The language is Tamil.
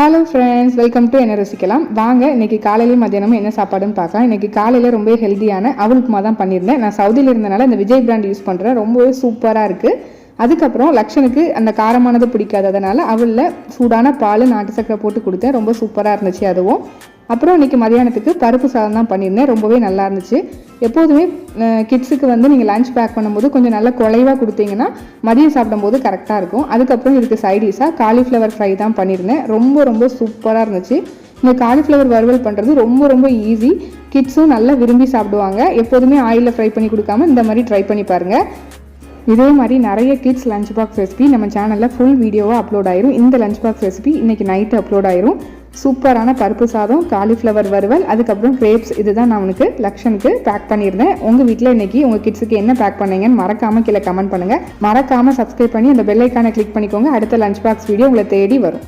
ஹலோ ஃப்ரெண்ட்ஸ், வெல்கம் டு என்ன ருசிக்கலாம். வாங்க இன்னைக்கு காலையிலையும் மத்தியானமும் என்ன சாப்பாடுன்னு பார்க்கலாம். இன்னைக்கு காலையில் ரொம்ப ஹெல்த்தியான அவல் உப்புமா தான் பண்ணியிருந்தேன். நான் சவுதியில் இருந்தனால இந்த விஜய் பிராண்ட் யூஸ் பண்ணுறேன். ரொம்பவே சூப்பராக இருக்குது. அதுக்கப்புறம் லக்ஷனுக்கு அந்த காரமானது பிடிக்காததுனால அவளில் சூடான பால் நாட்டு சக்கரை போட்டு கொடுத்தேன். ரொம்ப சூப்பராக இருந்துச்சு அதுவும். அப்புறம் இன்றைக்கி மதியானத்துக்கு பருப்பு சாதம் தான் பண்ணியிருந்தேன். ரொம்பவே நல்லா இருந்துச்சு. எப்போதுமே கிட்ஸுக்கு நீங்கள் லஞ்ச் பேக் பண்ணும்போது கொஞ்சம் நல்லா குறைவாக கொடுத்தீங்கன்னா மதியம் சாப்பிடும்போது கரெக்டாக இருக்கும். அதுக்கப்புறம் இதுக்கு சைடிஷாக காலிஃப்ளவர் ஃப்ரை தான் பண்ணியிருந்தேன். ரொம்ப சூப்பராக இருந்துச்சு. இந்த காலிஃப்ளவர் வறுவல் பண்ணுறது ரொம்ப ஈஸி. கிட்ஸும் நல்லா விரும்பி சாப்பிடுவாங்க. எப்போதுமே ஆயிலில் ஃப்ரை பண்ணி கொடுக்காம இந்த மாதிரி ட்ரை பண்ணி பாருங்கள். இதே மாதிரி நிறைய கிட்ஸ் லஞ்ச் பாக்ஸ் ரெசிபி நம்ம சேனலில் ஃபுல் வீடியோவாக அப்லோட் ஆயிரும். இந்த லஞ்ச் பாக்ஸ் ரெசிபி இன்றைக்கி நைட்டு அப்லோட் ஆயிரும். சூப்பரான பருப்பு சாதம், காலிஃப்ளவர் வறுவல், அதுக்கப்புறம் கிரேப்ஸ், இதுதான் நான் உனக்கு லக்ஷனுக்கு பேக் பண்ணியிருந்தேன். உங்கள் வீட்டில் இன்றைக்கி உங்கள் கிட்ஸுக்கு என்ன பேக் பண்ணீங்கன்னு மறக்காமல் கீழே கமெண்ட் பண்ணுங்கள். மறக்காமல் சப்ஸ்கிரைப் பண்ணி அந்த பெல் ஐக்கானை கிளிக் பண்ணிக்கோங்க. அடுத்த லஞ்ச் பாக்ஸ் வீடியோ உங்களை தேடி வரும்.